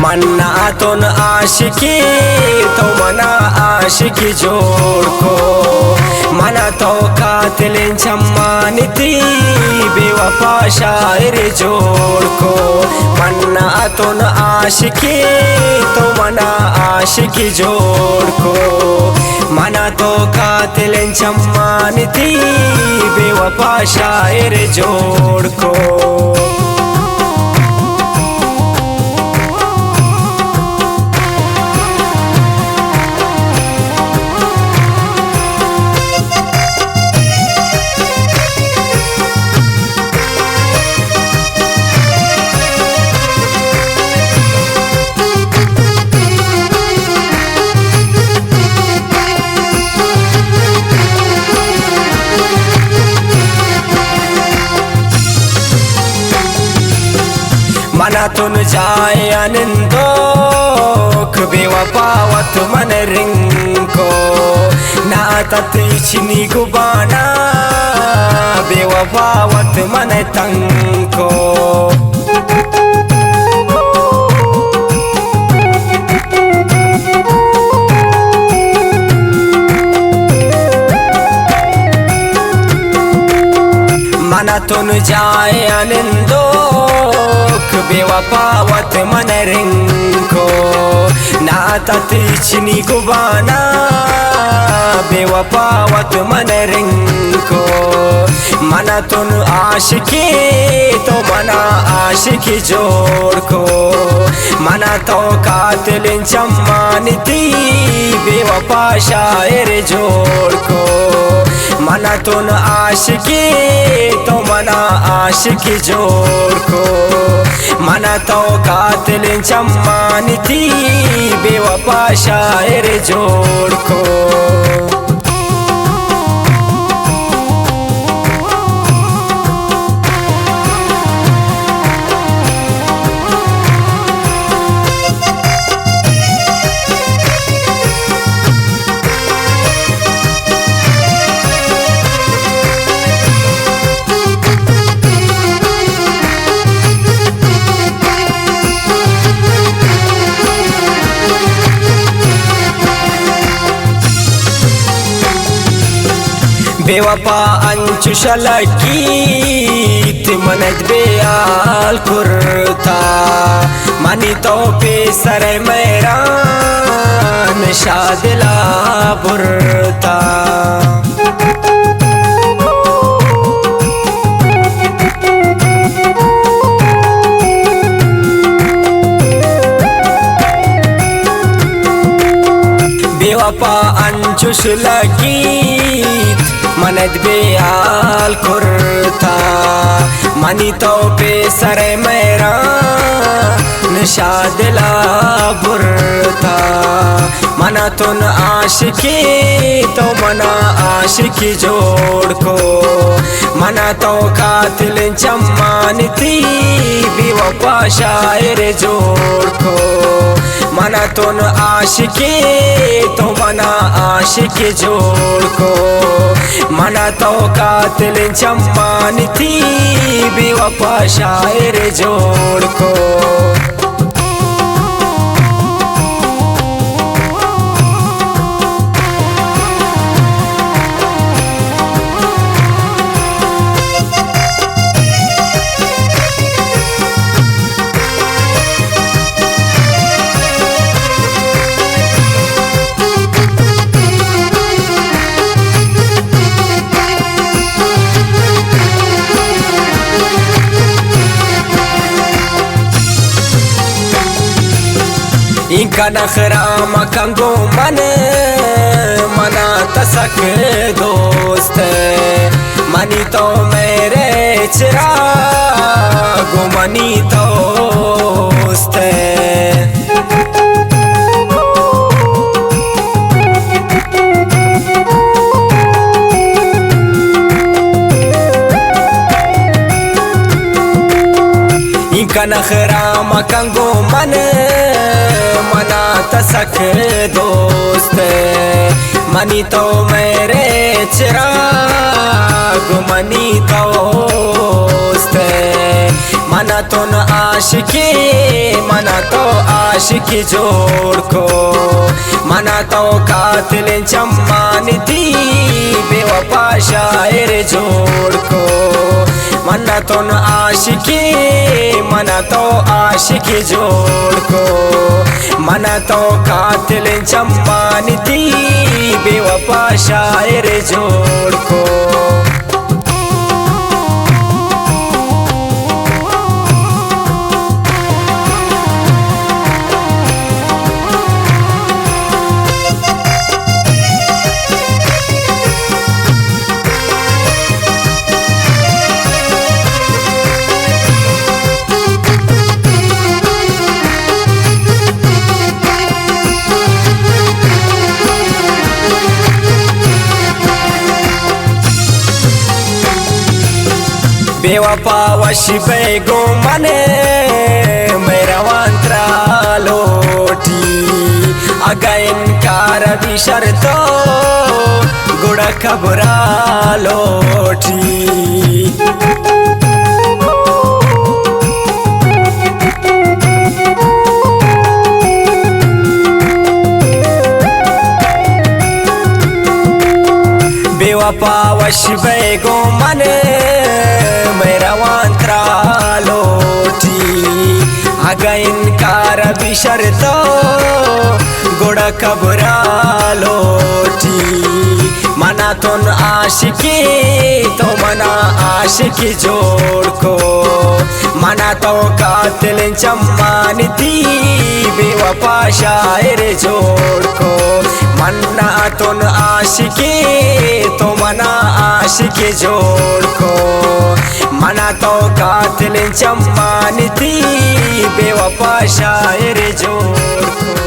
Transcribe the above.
मन्ना तुन आशिकी तो मना आशिकी जोड़ को मना तो कातिल चम्मानिती बेवफा शायर जोड़ को मन्ना तुन आशिकी तो मना आशिकी जोड़ को मना तो कातिल चम्मानिती बेवफा शायर जोड़ को। मना तुन जाए अनिंदोक बेवफावत मन रिंको ना तत्नी गुबाना बेवफावत मन तंको मना तुन जाए अनिंदोक बेवफावत मन रिंको ना तत्नी गुबाना बेवफावत मन रिंको मना तुन आशिकी तो मना आशिकी जोड़ को मना तो कातिल चम्मानिती बेवफा शायर जोड़ को मना तुन आशिकी तो मना आशिकी जोड़ को मना तो कातिल चम्मानिती बेवफा शायर जोड़ को। बेवफा अंचुशलकीत मनद बेयाल कुर्ता मनी तो पे सर मेरा निशादिला बुरता बेवफा अंचुशलकीत मनद बेयाल कुर्ता मनी तो पे सर मेरा निशादिला बुरता मना तुन आशिकी तो मना आशिकी जोड़ को मना तो कातिल चम्मानिती बेवफा शायर जोड़ को मना तुन आशिकी तो मना आशिकी जोड़ को मना तो कातिल चम्मानिती बेवफा शायर जोड़ को। इनका नखरा मकंगो मन मना तसक दोस्त मनी तो मेरे चिराग मनी तो दोस्त इनका नखरा मकंगो मन मना तसक दोस्त मनी तो मेरे चिराग मनी तो दोस्त मना तो न आशिकी मना तो आशिकी जोड़ को मना तो कातिल चम्मानिती बेवफा शायर जोड़ को मना तो न आशिकी मना तो आशिकी जोड़ को मना तो कातिल चम्मानिती बेवफा शायर जोड़ को। बेवफा वशी बेगो मने मेरा वांत्रा लोटी अगा इनकार भी शर्तो गुड़ा खबरा लोटी। बेवफा वशी बेगो मने मेरा वांत्रा लोटी अगा इनकार भी शर्तो गुड़ा कबरा लोटी। मना तो न आशिकी तो मना आशिकी जोड़ को मना तो कातिल चम्मानिती बेवफा शायर जोड़ को मना तो न आशिकी तो मना आशिकी जोड़ को मना तो कातिल चम्मानिती बेवफा शायर जोड़ को।